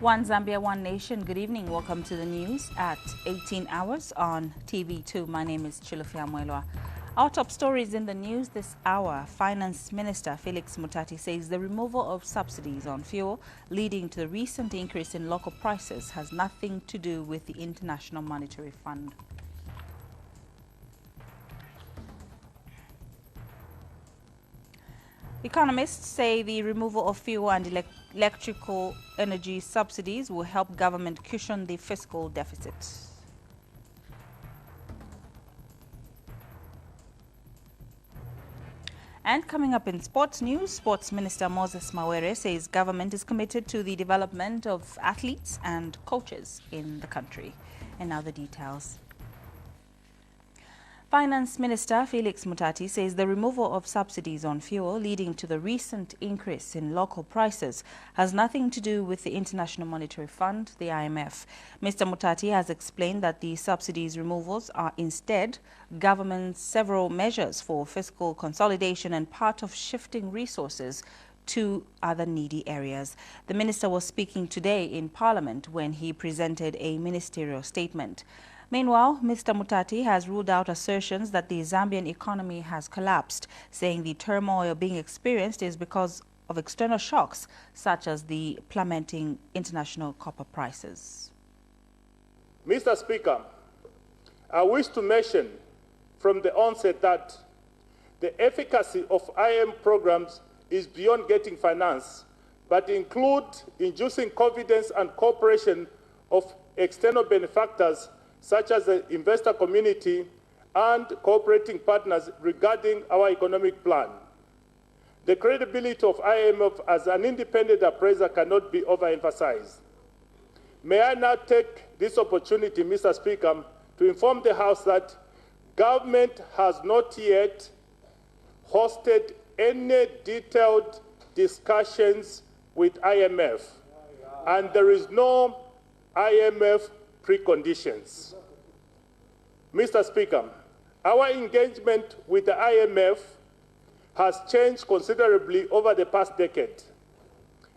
One Zambia, One Nation. Good evening. Welcome to the news at 18 hours on TV2. My name is Chilufia Mwelwa. Our top stories in the news this hour. Finance Minister Felix Mutati says the removal of subsidies on fuel leading to the recent increase in local prices has nothing to do with the International Monetary Fund. Economists say the removal of fuel and electrical energy subsidies will help government cushion the fiscal deficit. And coming up in sports news, Sports Minister Moses Mawere says government is committed to the development of athletes and coaches in the country. And now the details. Finance Minister Felix Mutati says the removal of subsidies on fuel leading to the recent increase in local prices has nothing to do with the International Monetary Fund, the IMF. Mr. Mutati has explained that the subsidies removals are instead government's several measures for fiscal consolidation and part of shifting resources to other needy areas. The minister was speaking today in Parliament when he presented a ministerial statement. Meanwhile, Mr. Mutati has ruled out assertions that the Zambian economy has collapsed, saying the turmoil being experienced is because of external shocks, such as the plummeting international copper prices. Mr. Speaker, I wish to mention from the onset that the efficacy of IM programs is beyond getting finance, but include inducing confidence and cooperation of external benefactors such as the investor community and cooperating partners regarding our economic plan. The credibility of IMF as an independent appraiser cannot be overemphasized. May I now take this opportunity, Mr. Speaker, to inform the House that government has not yet hosted any detailed discussions with IMF, and there is no IMF preconditions. Mr. Speaker, our engagement with the IMF has changed considerably over the past decade.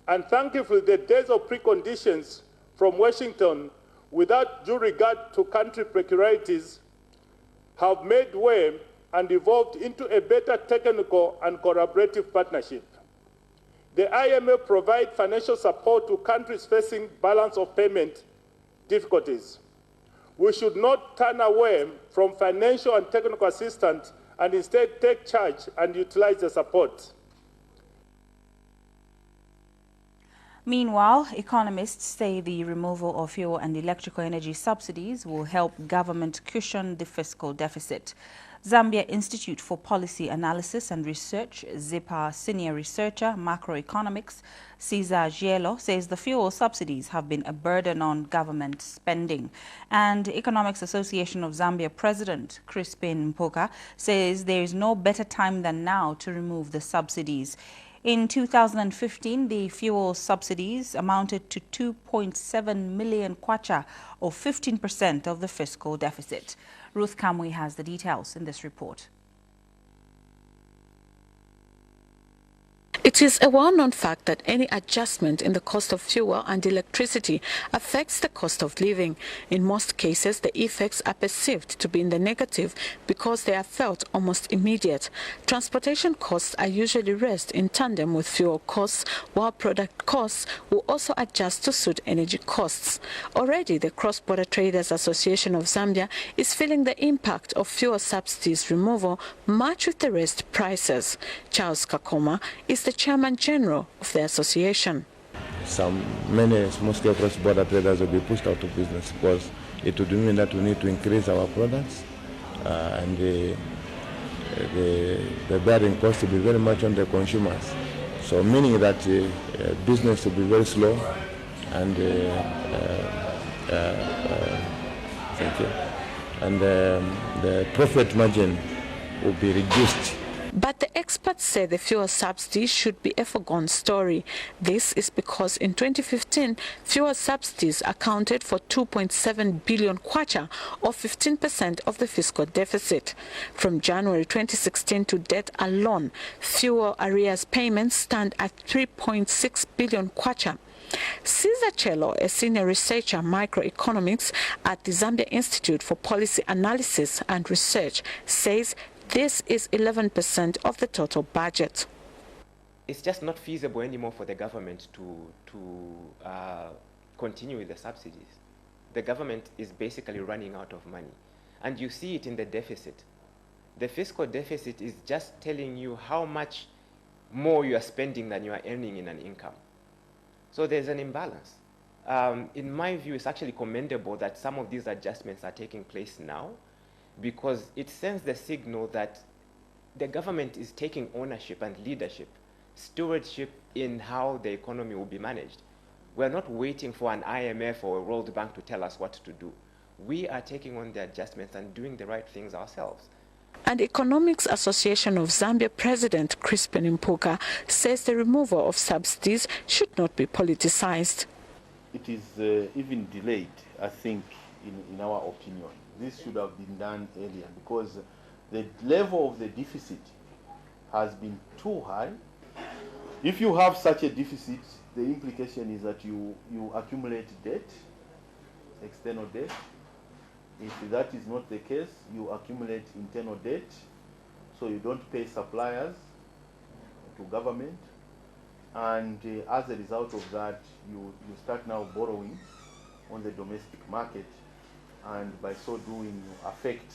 And thankfully, the days of preconditions from Washington, without due regard to country peculiarities, have made way and evolved into a better technical and collaborative partnership. The IMF provides financial support to countries facing balance of payment difficulties. We should not turn away from financial and technical assistance and instead take charge and utilize the support. Meanwhile, economists say the removal of fuel and electrical energy subsidies will help government cushion the fiscal deficit. Zambia Institute for Policy Analysis and Research, ZIPA senior researcher, macroeconomics, Cesar Giello, says the fuel subsidies have been a burden on government spending. And Economics Association of Zambia President Crispin Mpuka says there is no better time than now to remove the subsidies. In 2015, the fuel subsidies amounted to 2.7 million kwacha, or 15% of the fiscal deficit. Ruth Kamwe has the details in this report. It is a well-known fact that any adjustment in the cost of fuel and electricity affects the cost of living. In most cases, the effects are perceived to be in the negative because they are felt almost immediate. Transportation costs are usually raised in tandem with fuel costs, while product costs will also adjust to suit energy costs. Already, the Cross-Border Traders Association of Zambia is feeling the impact of fuel subsidies removal matched with the raised prices. Charles Kakoma is the Chairman General of the association. Many small-scale cross-border traders will be pushed out of business because it would mean that we need to increase our products and the bearing cost will be very much on the consumers. So meaning that business will be very slow and the profit margin will be reduced. But the experts say the fuel subsidy should be a foregone story. This is because in 2015, fuel subsidies accounted for 2.7 billion kwacha, or 15% of the fiscal deficit. From January 2016 to date alone, fuel arrears payments stand at 3.6 billion kwacha. Cesar Cello, a senior researcher in microeconomics at the Zambia Institute for Policy Analysis and Research, says this is 11% of the total budget. It's just not feasible anymore for the government to continue with the subsidies. The government is basically running out of money. And you see it in the deficit. The fiscal deficit is just telling you how much more you are spending than you are earning in an income. So there's an imbalance. In my view, it's actually commendable that some of these adjustments are taking place now, because it sends the signal that the government is taking ownership and leadership, stewardship in how the economy will be managed. We're not waiting for an IMF or a World Bank to tell us what to do. We are taking on the adjustments and doing the right things ourselves. And Economics Association of Zambia President Crispin Mpuka says the removal of subsidies should not be politicized. It is even delayed, I think, in our opinion. This should have been done earlier because the level of the deficit has been too high. If you have such a deficit, the implication is that you accumulate debt, external debt. If that is not the case, you accumulate internal debt, so you don't pay suppliers to government, and as a result of that, you start now borrowing on the domestic market, and by so doing you affect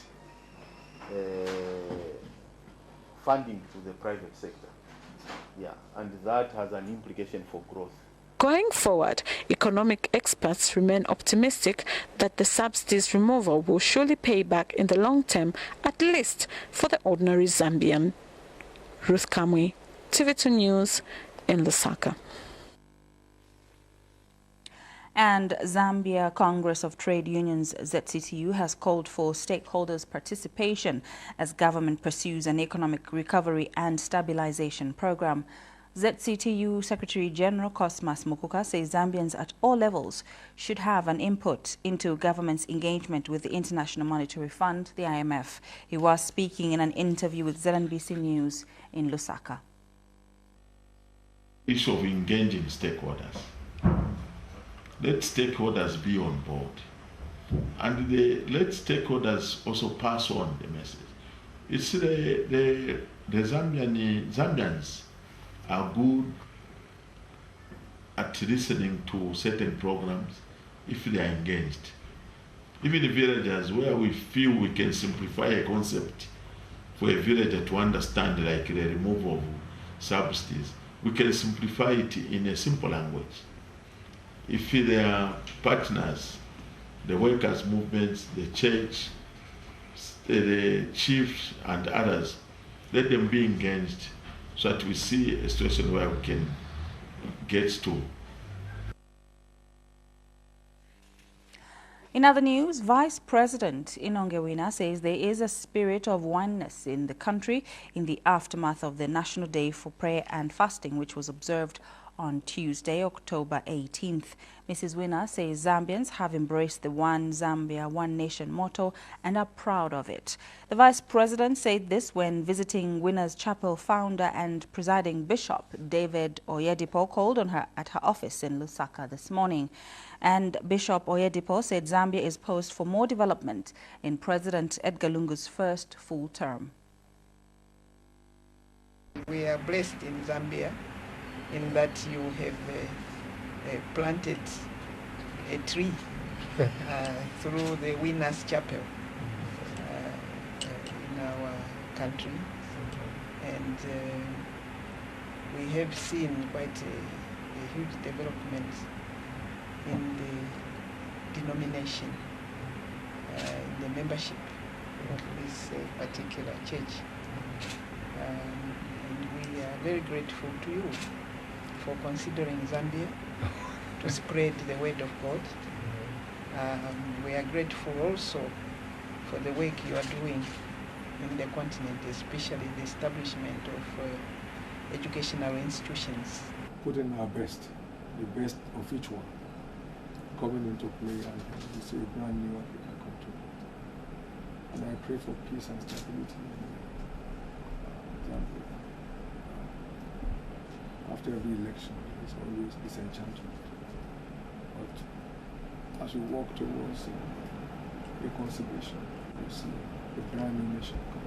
funding to the private sector. Yeah, and that has an implication for growth. Going forward, economic experts remain optimistic that the subsidies removal will surely pay back in the long term, at least for the ordinary Zambian. Ruth Kamwe, TV2 News in Lusaka. And Zambia Congress of Trade Unions ZCTU has called for stakeholders' participation as government pursues an economic recovery and stabilization program. ZCTU Secretary General Cosmas Mukuka says Zambians at all levels should have an input into government's engagement with the International Monetary Fund, the IMF. He was speaking in an interview with ZNBC News in Lusaka. Issue of engaging stakeholders. Let stakeholders be on board. And let stakeholders also pass on the message. It's the Zambians are good at listening to certain programs if they are engaged. Even the villagers where we feel we can simplify a concept for a villager to understand, like the removal of subsidies, we can simplify it in a simple language. If they are partners, the workers' movements, the church, the chiefs and others, let them be engaged, so that we see a situation where we can get to. In other news, Vice President Inongewina says there is a spirit of oneness in the country in the aftermath of the National Day for Prayer and Fasting, which was observed on Tuesday, October 18th. Mrs. Wina says Zambians have embraced the One Zambia, One Nation motto and are proud of it. The Vice President said this when visiting Winners Chapel founder and presiding Bishop David Oyedipo called on her at her office in Lusaka this morning. And Bishop Oyedipo said Zambia is poised for more development in President Edgar Lungu's first full term. We are blessed in Zambia in that you have planted a tree through the Winners Chapel in our country, and we have seen quite a huge development in the denomination, in the membership of this particular church, and we are very grateful to you for considering Zambia to spread the word of God. We are grateful also for the work you are doing in the continent, especially the establishment of educational institutions. Put in our best, the best of each one, coming into play, and we see a brand new Africa continent. And I pray for peace and stability in Zambia. After every election, there's always disenchantment. as we work towards reconciliation, you see a brand new nation coming.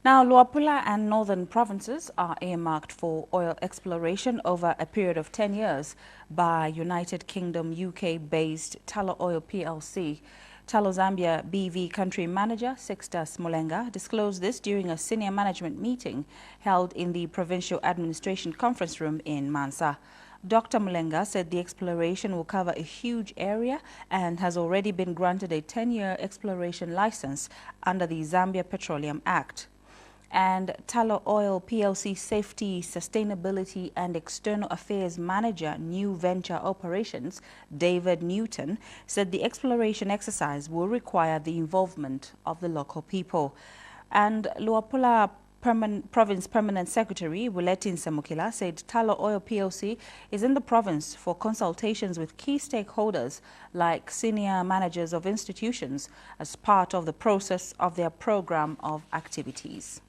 Now, Luapula and northern provinces are earmarked for oil exploration over a period of 10 years by United Kingdom UK-based Tullow Oil PLC. Tullow Zambia BV country manager Sixtus Mulenga disclosed this during a senior management meeting held in the Provincial Administration Conference Room in Mansa. Dr. Mulenga said the exploration will cover a huge area and has already been granted a 10-year exploration license under the Zambia Petroleum Act. And Tullow Oil PLC Safety, Sustainability and External Affairs Manager, New Venture Operations, David Newton, said the exploration exercise will require the involvement of the local people. And Luapula Province Permanent Secretary Wiletin Samukila said Tullow Oil PLC is in the province for consultations with key stakeholders like senior managers of institutions as part of the process of their program of activities.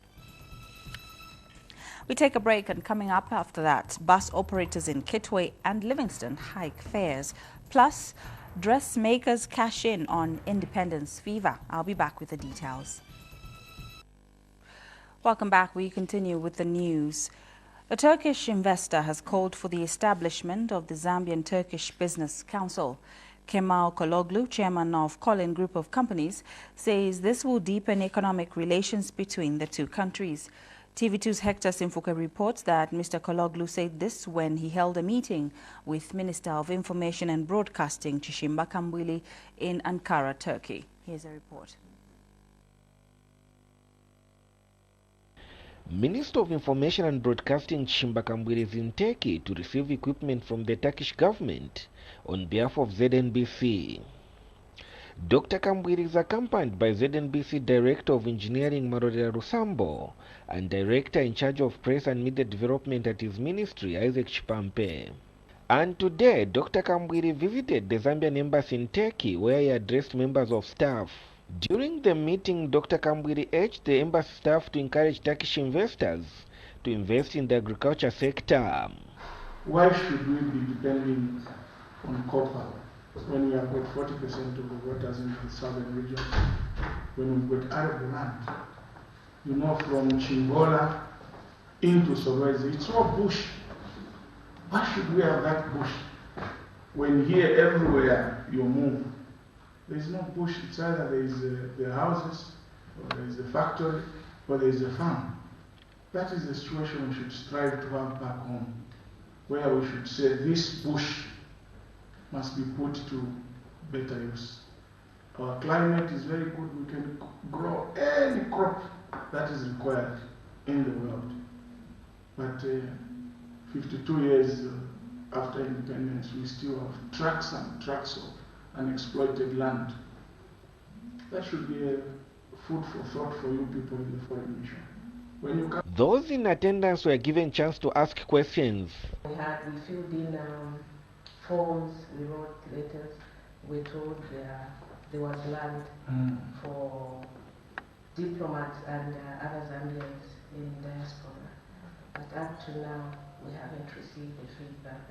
We take a break, and coming up after that, bus operators in Kitwe and Livingston hike fares. Plus, dressmakers cash in on independence fever. I'll be back with the details. Welcome back. We continue with the news. A Turkish investor has called for the establishment of the Zambian Turkish Business Council. Kemal Kologlu, chairman of Colin Group of Companies, says this will deepen economic relations between the two countries. TV2's Hector Simfuka reports that Mr. Kologlu said this when he held a meeting with Minister of Information and Broadcasting Chishimba Kambwili in Ankara, Turkey. Here's a report. Minister of Information and Broadcasting Chishimba Kambwili is in Turkey to receive equipment from the Turkish government on behalf of ZNBC. Dr. Kambwili is accompanied by ZNBC Director of Engineering Marodera Rusambo and Director in charge of Press and Media Development at his ministry, Isaac Chipampe. And today, Dr. Kambwili visited the Zambian embassy in Turkey, where he addressed members of staff. During the meeting, Dr. Kambwili urged the embassy staff to encourage Turkish investors to invest in the agriculture sector. Why should we be depending on copper when we have got 40% of the waters in the southern region, when we've got arable land? You know, from Chingola into Solwezi, it's all bush. Why should we have that bush when here everywhere you move, there is no bush? It's either there is the houses, or there is a factory, or there is a farm. That is the situation we should strive to have back home, where we should say this bush must be put to better use. Our climate is very good. We can grow any crop that is required in the world. But 52 years after independence, we still have tracts and tracts of unexploited land. That should be a food for thought for you people in the foreign mission. When you come, those in attendance were given chance to ask questions. We filled in forms, we wrote letters, we told there was land for diplomats and other Zambians in diaspora. But up to now, we haven't received the feedback.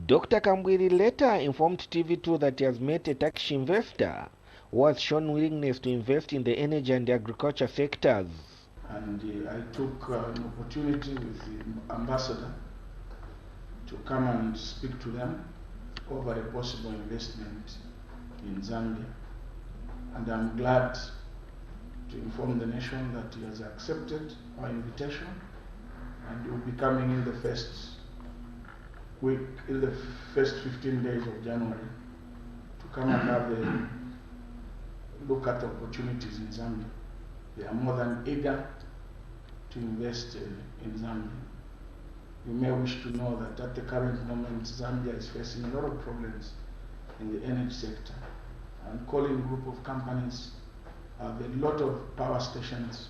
Dr. Kambwili later informed TV2 that he has met a Turkish investor who has shown willingness to invest in the energy and the agriculture sectors. And I took an opportunity with the ambassador to come and speak to them over a possible investment in Zambia. And I'm glad to inform the nation that he has accepted our invitation and will be coming in the first week, in the first 15 days of January, to come and have a look at opportunities in Zambia. They are more than eager to invest in Zambia. You may wish to know that at the current moment, Zambia is facing a lot of problems in the energy sector. And Colin Group of Companies have a lot of power stations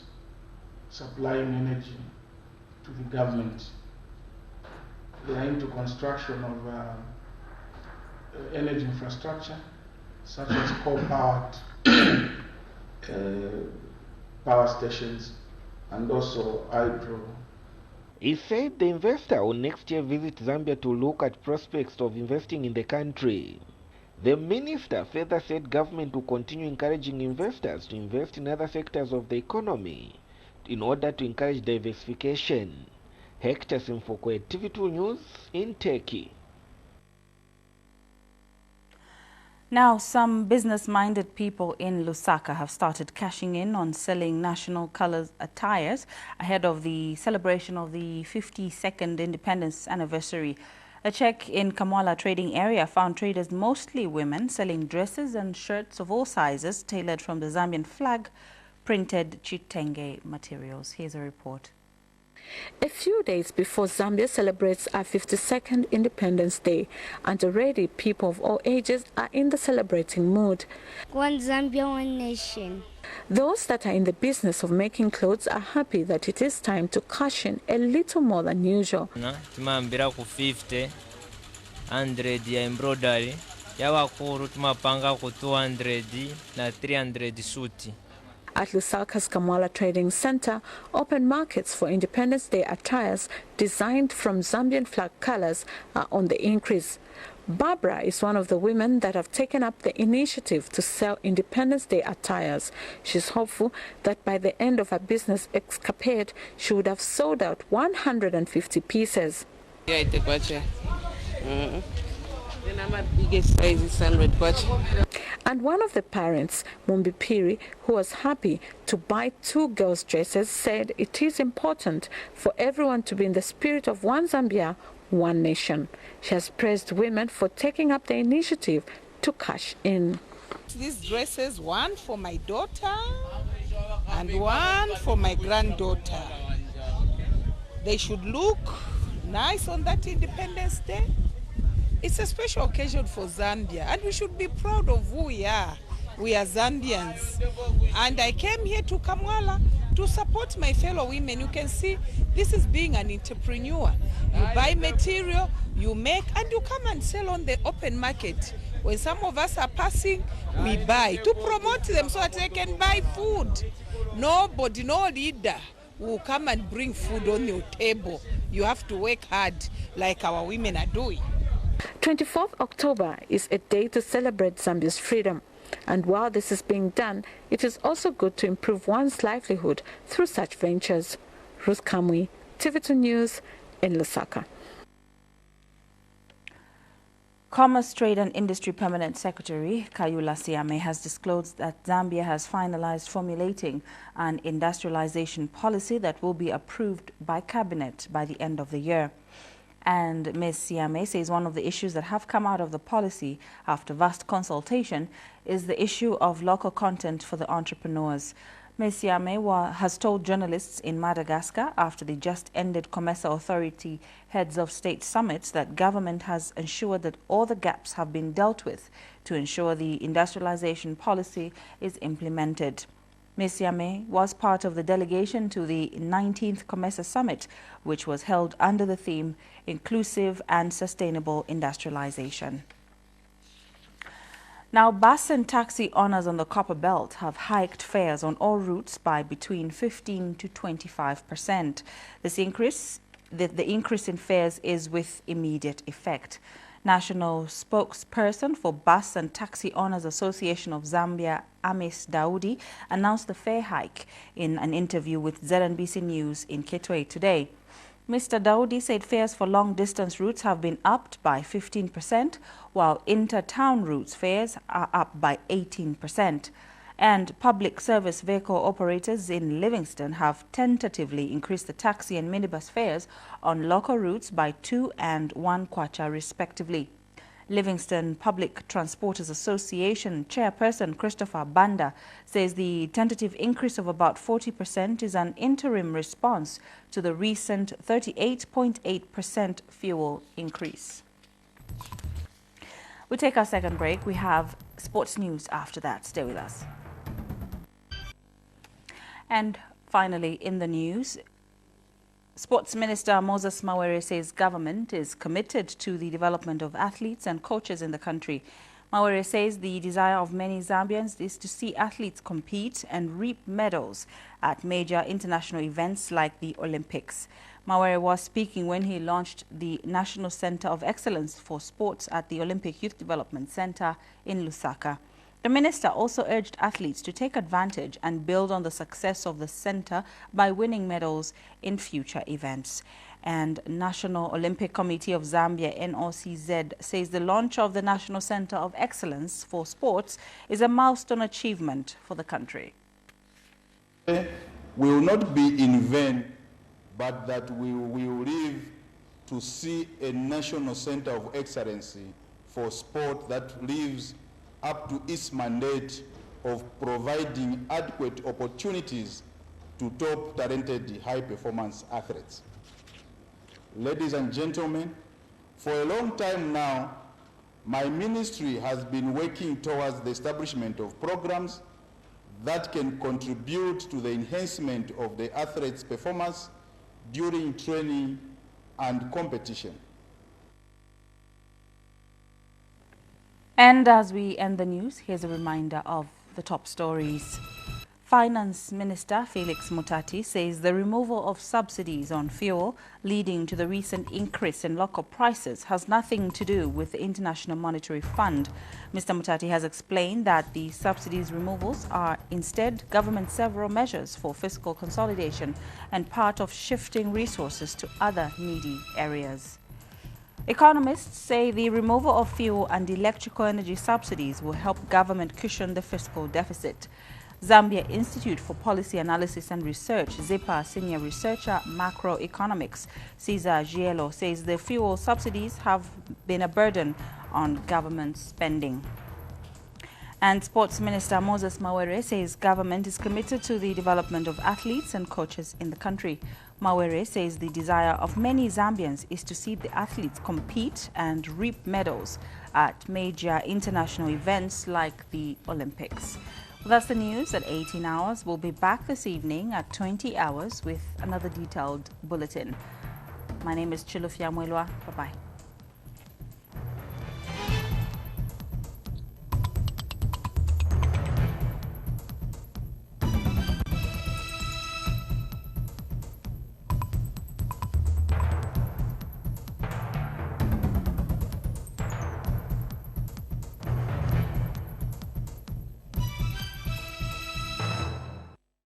supplying energy to the government. They are into construction of energy infrastructure, such as coal-powered power stations and also hydro He said the investor will next year visit Zambia to look at prospects of investing in the country. The minister further said government will continue encouraging investors to invest in other sectors of the economy in order to encourage diversification. Hector Simfokwe, TV2 News in Turkey. Now, some business-minded people in Lusaka have started cashing in on selling national colors attires ahead of the celebration of the 52nd independence anniversary. A check in Kamwala trading area found traders, mostly women, selling dresses and shirts of all sizes tailored from the Zambian flag, printed Chitenge materials. Here's a report. A few days before Zambia celebrates our 52nd Independence Day, and already people of all ages are in the celebrating mood. One Zambia, one nation. Those that are in the business of making clothes are happy that it is time to cash in a little more than usual. 50, 100 ya embroidery, ya wakuru tumapanga ku 200 na 300 suti. At Lusaka's Kamwala Trading Center, open markets for Independence Day attires designed from Zambian flag colors are on the increase. Barbara is one of the women that have taken up the initiative to sell Independence Day attires. She's hopeful that by the end of her business escapade, she would have sold out 150 pieces. Yeah, my biggest size is 100 kwacha. And one of the parents, Mumbi Piri, who was happy to buy 2 girls' dresses, said it is important for everyone to be in the spirit of one Zambia, one nation. She has praised women for taking up the initiative to cash in. These dresses, one for my daughter and one for my granddaughter. They should look nice on that Independence Day. It's a special occasion for Zambia, and we should be proud of who we are. We are Zambians. And I came here to Kamwala to support my fellow women. You can see this is being an entrepreneur. You buy material, you make, and you come and sell on the open market. When some of us are passing, we buy to promote them so that they can buy food. Nobody, no leader will come and bring food on your table. You have to work hard like our women are doing. 24th October is a day to celebrate Zambia's freedom. And while this is being done, it is also good to improve one's livelihood through such ventures. Ruth Kamwi, TV2 News in Lusaka. Commerce, Trade and Industry Permanent Secretary Kayula Siame has disclosed that Zambia has finalized formulating an industrialization policy that will be approved by Cabinet by the end of the year. And Ms. Siame says one of the issues that have come out of the policy after vast consultation is the issue of local content for the entrepreneurs. Ms. Siame has told journalists in Madagascar after the just-ended COMESA Authority Heads of State Summits that government has ensured that all the gaps have been dealt with to ensure the industrialization policy is implemented. Ms. Siame was part of the delegation to the 19th COMESA Summit, which was held under the theme Inclusive and Sustainable Industrialization. Now, bus and taxi owners on the Copper Belt have hiked fares on all routes by between 15 to 25%. The increase in fares is with immediate effect. National spokesperson for Bus and Taxi Owners Association of Zambia, Amis Daudi, announced the fare hike in an interview with ZNBC News in Kitwe today. Mr. Daudi said fares for long-distance routes have been upped by 15%, while inter-town routes fares are up by 18%. And public service vehicle operators in Livingston have tentatively increased the taxi and minibus fares on local routes by 2 and 1 kwacha respectively. Livingston Public Transporters Association chairperson Christopher Banda says the tentative increase of about 40% is an interim response to the recent 38.8% fuel increase. We take our second break. We have sports news after that. Stay with us. And finally, in the news, Sports Minister Moses Mawere says government is committed to the development of athletes and coaches in the country. Mawere says the desire of many Zambians is to see athletes compete and reap medals at major international events like the Olympics. Mawere was speaking when he launched the National Center of Excellence for Sports at the Olympic Youth Development Center in Lusaka. The minister also urged athletes to take advantage and build on the success of the center by winning medals in future events. And National Olympic Committee of Zambia, NOCZ, says the launch of the National Center of Excellence for Sports is a milestone achievement for the country. Will not be in vain, but that we will live to see a National Center of Excellence for Sport that lives up to its mandate of providing adequate opportunities to top talented high-performance athletes. Ladies and gentlemen, for a long time now, my ministry has been working towards the establishment of programs that can contribute to the enhancement of the athletes' performance during training and competition. And as we end the news, here's a reminder of the top stories. Finance Minister Felix Mutati says the removal of subsidies on fuel leading to the recent increase in local prices has nothing to do with the International Monetary Fund. Mr. Mutati has explained that the subsidies removals are instead government's several measures for fiscal consolidation and part of shifting resources to other needy areas. Economists say the removal of fuel and electrical energy subsidies will help government cushion the fiscal deficit. Zambia Institute for Policy Analysis and Research, ZIPA senior researcher macroeconomics Cesar Giello says the fuel subsidies have been a burden on government spending. And Sports Minister Moses Mawere says government is committed to the development of athletes and coaches in the country. Mawere says the desire of many Zambians is to see the athletes compete and reap medals at major international events like the Olympics. Well, that's the news at 18 hours. We'll be back this evening at 20 hours with another detailed bulletin. My name is Chilufia Mwelwa. Bye-bye.